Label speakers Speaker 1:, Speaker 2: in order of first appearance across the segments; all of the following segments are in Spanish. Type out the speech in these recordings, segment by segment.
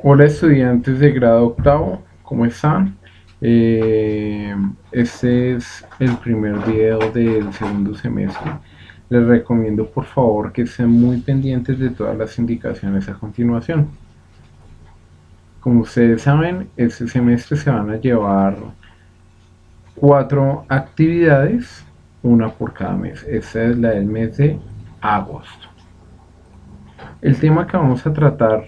Speaker 1: Hola estudiantes de grado octavo, ¿cómo están? Este es el primer video del segundo semestre. Les recomiendo por favor que estén muy pendientes de todas las indicaciones a continuación. Como ustedes saben, este semestre se van a llevar 4 actividades, una por cada mes. Esta es la del mes de agosto. El tema que vamos a tratar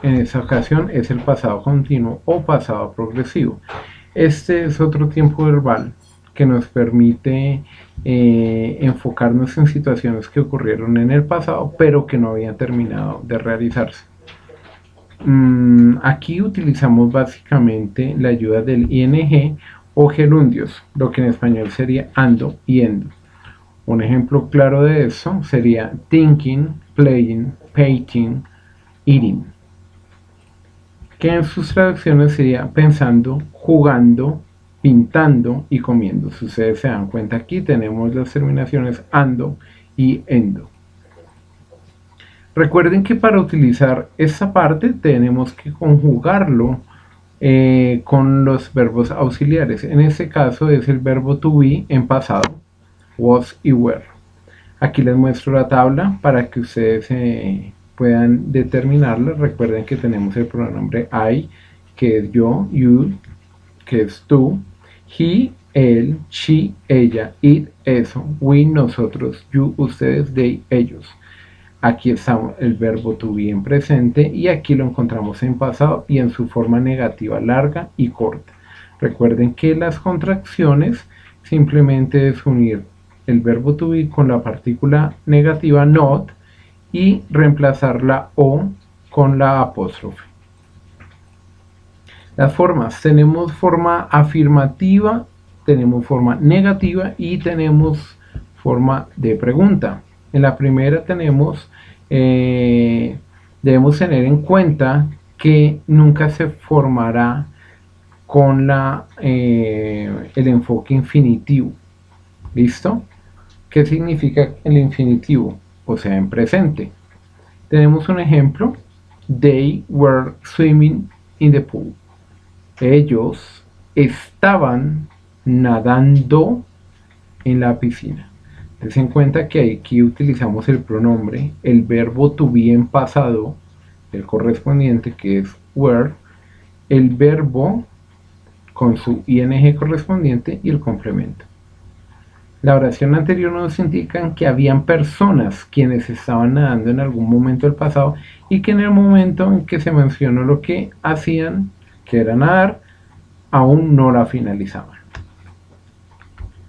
Speaker 1: en esta ocasión es el pasado continuo o pasado progresivo. Este es otro tiempo verbal que nos permite enfocarnos en situaciones que ocurrieron en el pasado pero que no habían terminado de realizarse. Aquí utilizamos básicamente la ayuda del ing o gerundios, lo que en español sería ando y endo. Un ejemplo claro de eso sería thinking, playing, painting, eating, que en sus traducciones sería pensando, jugando, pintando y comiendo. Si ustedes se dan cuenta, aquí tenemos las terminaciones ando y endo. Recuerden que para utilizar esta parte tenemos que conjugarlo con los verbos auxiliares. En este caso es el verbo to be en pasado, was y were. Aquí les muestro la tabla para que ustedes puedan determinarla. Recuerden que tenemos el pronombre I, que es yo, you, que es tú, he, él, she, ella, it, eso, we, nosotros, you, ustedes, they, ellos. Aquí está el verbo to be en presente y aquí lo encontramos en pasado y en su forma negativa larga y corta. Recuerden que las contracciones simplemente es unir el verbo to be con la partícula negativa not y reemplazar la o con la apóstrofe. Las formas, tenemos forma afirmativa, tenemos forma negativa y tenemos forma de pregunta. En la primera debemos tener en cuenta que nunca se formará con el enfoque infinitivo. ¿Listo? ¿Qué significa el infinitivo? O sea, en presente. Tenemos un ejemplo. They were swimming in the pool. Ellos estaban nadando en la piscina. Ten en cuenta que aquí utilizamos el pronombre, el verbo to be en pasado, el correspondiente que es were, el verbo con su ing correspondiente y el complemento. La oración anterior nos indica que habían personas quienes estaban nadando en algún momento del pasado y que en el momento en que se mencionó lo que hacían, que era nadar, aún no la finalizaban.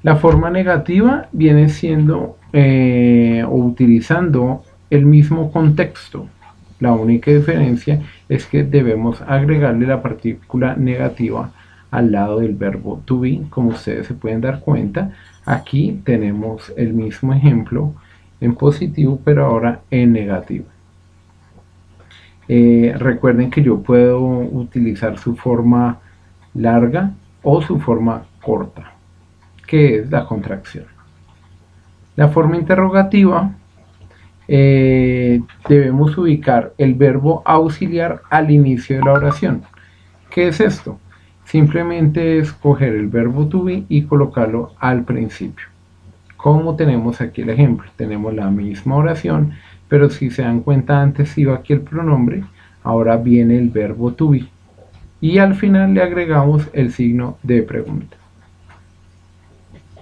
Speaker 1: La forma negativa viene siendo o utilizando el mismo contexto. La única diferencia es que debemos agregarle la partícula negativa al lado del verbo to be. Como ustedes se pueden dar cuenta, aquí tenemos el mismo ejemplo en positivo, pero ahora en negativo. Recuerden que yo puedo utilizar su forma larga o su forma corta, que es la contracción. La forma interrogativa, debemos ubicar el verbo auxiliar al inicio de la oración. ¿Qué es esto? Simplemente es coger el verbo to be y colocarlo al principio. Como tenemos aquí el ejemplo, tenemos la misma oración, pero si se dan cuenta antes iba aquí el pronombre, ahora viene el verbo to be. Y al final le agregamos el signo de pregunta.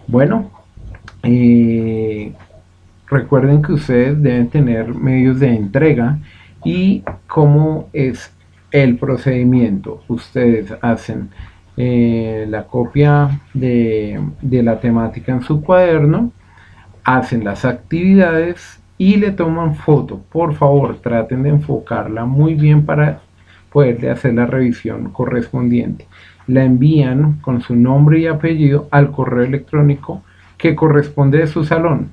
Speaker 1: Bueno, recuerden que ustedes deben tener medios de entrega y cómo es el procedimiento. Ustedes hacen la copia de la temática en su cuaderno, hacen las actividades y le toman foto. Por favor, traten de enfocarla muy bien para poderle hacer la revisión correspondiente. La envían con su nombre y apellido al correo electrónico que corresponde de su salón,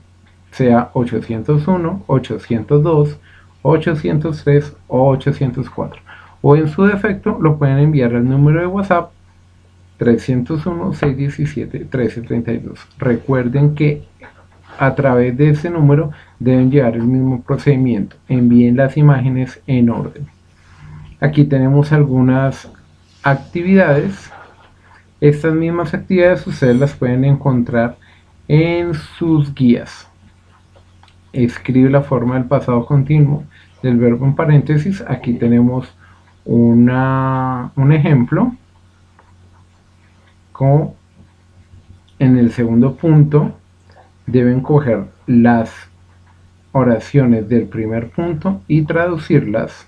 Speaker 1: sea 801, 802, 803 o 804. O en su defecto lo pueden enviar al número de WhatsApp 301-617-1332. Recuerden que a través de ese número deben llevar el mismo procedimiento. Envíen las imágenes en orden. Aquí tenemos algunas actividades. Estas mismas actividades ustedes las pueden encontrar en sus guías. Escribe la forma del pasado continuo del verbo en paréntesis. Aquí tenemos un ejemplo. Como en el segundo punto deben coger las oraciones del primer punto y traducirlas,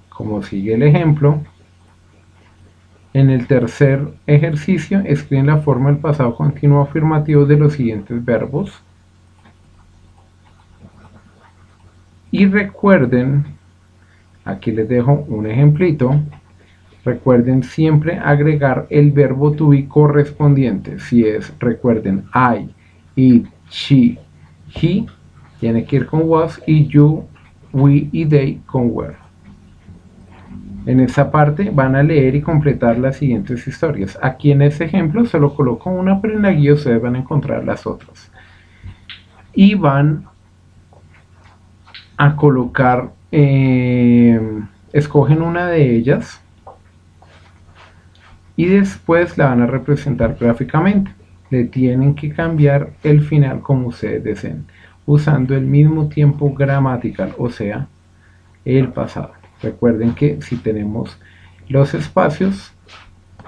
Speaker 1: como sigue el ejemplo. En el tercer ejercicio escriben la forma del pasado continuo afirmativo de los siguientes verbos. Y recuerden, aquí les dejo un ejemplito. Recuerden siempre agregar el verbo to be correspondiente. Si es, recuerden, I, it, she, he, tiene que ir con was, y you, we y they con were. En esta parte van a leer y completar las siguientes historias. Aquí en este ejemplo solo coloco una, pero en la guía ustedes van a encontrar las otras. Y van a colocar, escogen una de ellas y después la van a representar gráficamente. Le tienen que cambiar el final como ustedes deseen, usando el mismo tiempo gramatical, o sea, el pasado. Recuerden que si tenemos los espacios,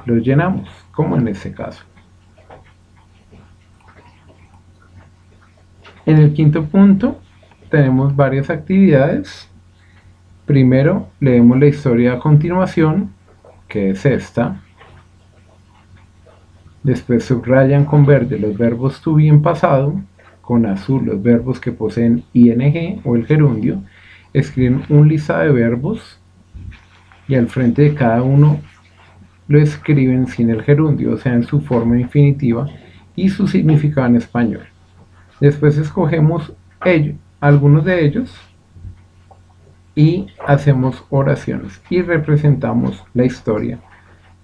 Speaker 1: los llenamos, como en este caso. En el quinto punto tenemos varias actividades. Primero leemos la historia a continuación, que es esta. Después subrayan con verde los verbos to be en pasado, con azul los verbos que poseen ing o el gerundio. Escriben un listado de verbos y al frente de cada uno lo escriben sin el gerundio, o sea, en su forma infinitiva y su significado en español. Después escogemos algunos de ellos y hacemos oraciones y representamos la historia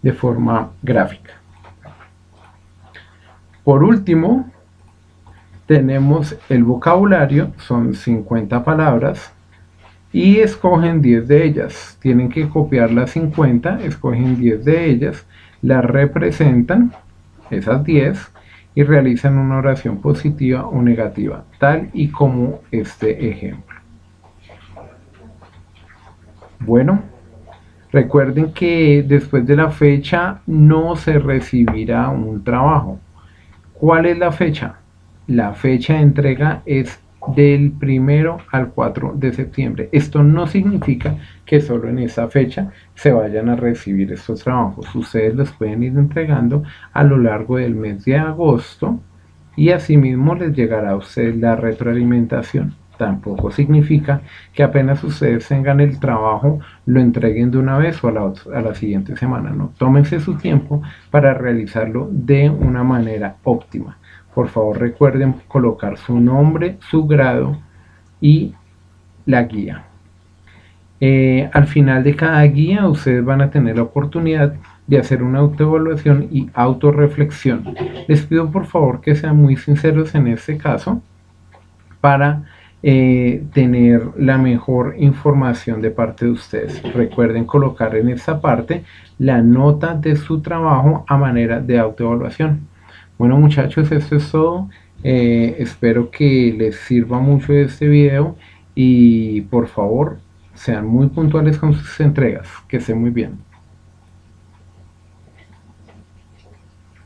Speaker 1: de forma gráfica. Por último, tenemos el vocabulario, son 50 palabras y escogen 10 de ellas. Tienen que copiar las 50, escogen 10 de ellas, las representan, esas 10, y realizan una oración positiva o negativa, tal y como este ejemplo. Bueno, recuerden que después de la fecha no se recibirá un trabajo. ¿Cuál es la fecha? La fecha de entrega es del 1 al 4 de septiembre. Esto no significa que solo en esa fecha se vayan a recibir estos trabajos. Ustedes los pueden ir entregando a lo largo del mes de agosto y asimismo les llegará a ustedes la retroalimentación. Tampoco significa que apenas ustedes tengan el trabajo lo entreguen de una vez o a la siguiente semana. No, tómense su tiempo para realizarlo de una manera óptima. Por favor recuerden colocar su nombre, su grado y la guía. Al final de cada guía ustedes van a tener la oportunidad de hacer una autoevaluación y autorreflexión. Les pido por favor que sean muy sinceros en este caso para tener la mejor información de parte de ustedes. Recuerden colocar en esta parte la nota de su trabajo a manera de autoevaluación. Bueno muchachos, esto es todo. Espero que les sirva mucho este video y por favor sean muy puntuales con sus entregas. Que estén muy bien.